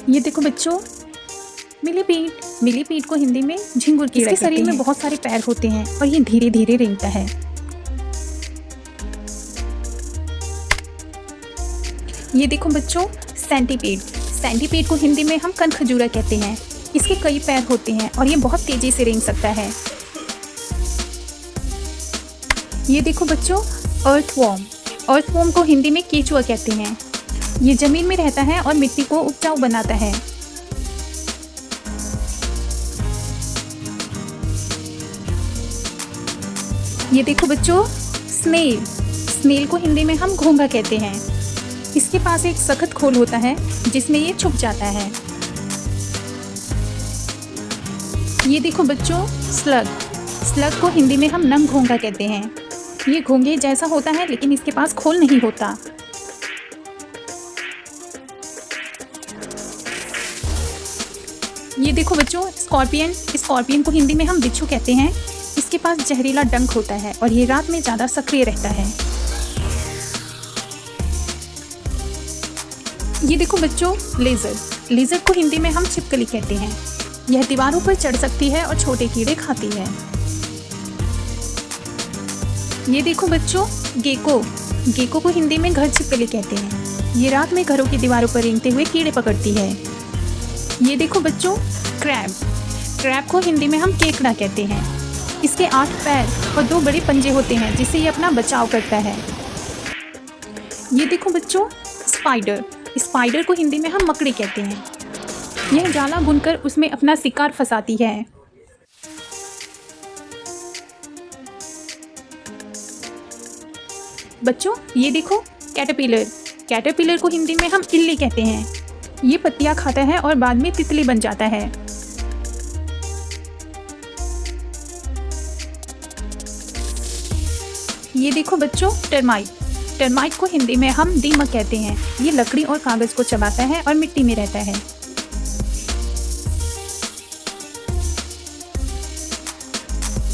ये देखो बच्चों, मिलीपीट। मिलीपीट को हिंदी में झिंगुर कीड़ा कहते हैं। इसके शरीर में बहुत सारे पैर होते हैं और ये धीरे धीरे रेंगता है। ये देखो बच्चों, सेंटीपीड। सेंटीपीड को हिंदी में हम कनखजूरा कहते हैं। इसके कई पैर होते हैं और ये बहुत तेजी से रेंग सकता है। ये देखो बच्चों, अर्थवॉर्म। अर्थवॉर्म को हिंदी में केचुआ कहते हैं। ये जमीन में रहता है और मिट्टी को उपजाऊ बनाता है। ये देखो बच्चों, स्नेल। स्नेल को हिंदी में हम घोंघा कहते हैं। इसके पास एक सख्त खोल होता है जिसमें ये छुप जाता है। ये देखो बच्चों, स्लग। स्लग को हिंदी में हम नंग घोंघा कहते हैं। ये घोंघे जैसा होता है लेकिन इसके पास खोल नहीं होता। ये देखो बच्चों, स्कॉर्पियन। स्कॉर्पियन को हिंदी में हम बिच्छू कहते हैं। इसके पास जहरीला डंक होता है और ये रात में ज़्यादा सक्रिय रहता है। ये देखो बच्चों, लेज़र्ड। लेज़र्ड को हिंदी में हम छिपकली कहते हैं। यह दीवारों पर चढ़ सकती है और छोटे कीड़े खाती है। ये देखो बच्चों, गेको। गेको को हिंदी में घर छिपकली कहते हैं। ये रात में घरों की दीवारों पर रेंगते हुए कीड़े पकड़ती है। ये देखो बच्चों, क्रैब। क्रैब को हिंदी में हम केकड़ा कहते हैं। इसके 8 पैर और 2 बड़े पंजे होते हैं जिससे ये अपना बचाव करता है। ये देखो बच्चों, स्पाइडर। स्पाइडर को हिंदी में हम मकड़ी कहते हैं। यह जाला बुनकर उसमें अपना शिकार फंसाती है। बच्चों, ये देखो, कैटरपिलर। कैटरपिलर को हिंदी में हम इल्ली कहते हैं। ये पत्तियां खाता है और बाद में तितली बन जाता है। ये देखो बच्चों, टर्माइट। टर्माइट को हिंदी में हम दीमक कहते हैं। ये लकड़ी और कागज को चबाता है और मिट्टी में रहता है।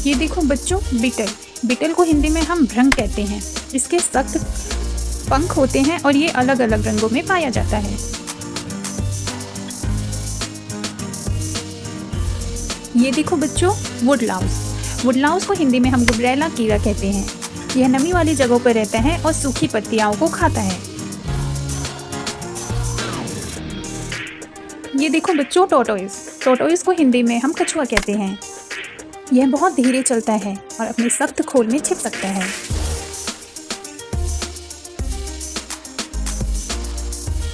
ये देखो बच्चों, बीटल। बीटल को हिंदी में हम भृंग कहते हैं। इसके सख्त पंख होते हैं और ये अलग अलग रंगों में पाया जाता है। ये देखो बच्चों, वुडलाउस। वुडलाउस को हिंदी में हम गुबरैला कीड़ा कहते हैं। यह नमी वाली जगहों पर रहता है और सूखी पत्तियों को खाता है। ये देखो बच्चों, टॉर्टोइस। टॉर्टोइस को हिंदी में हम कछुआ कहते हैं। यह बहुत धीरे चलता है और अपने सख्त खोल में छिप सकता है।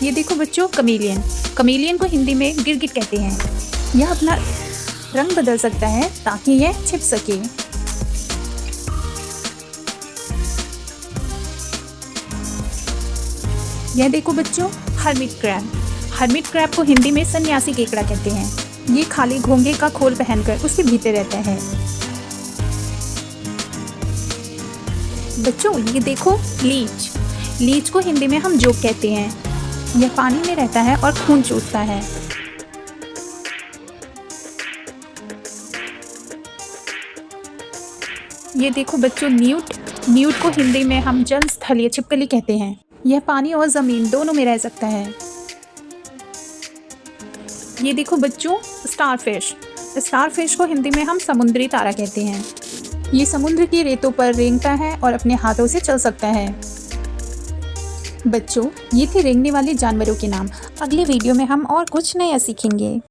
ये देखो बच्चों, कमेलियन। कमेलियन को हिंदी में गिरगिट कहते हैं। यह अपना रंग बदल सकता है ताकि यह छिप सके। यह देखो बच्चों, हर्मिट क्रैब। हर्मिट क्रैब को हिंदी में सन्यासी केकड़ा कहते हैं। ये खाली घोंघे का खोल पहनकर उसके भीतर रहता है। बच्चों, ये देखो, लीच। लीच को हिंदी में हम जोक कहते हैं। यह पानी में रहता है और खून चूसता है। ये देखो बच्चों, न्यूट। न्यूट को हिंदी में हम जल स्थलीय छिपकली कहते हैं। यह पानी और ज़मीन दोनों में रह सकता है। ये देखो बच्चों, स्टारफिश। स्टारफिश को हिंदी में हम समुद्री तारा कहते हैं। ये समुद्र की रेतों पर रेंगता है और अपने हाथों से चल सकता है। बच्चों, ये थे रेंगने वाले जानवरों के नाम। अगले वीडियो में हम और कुछ नया सीखेंगे।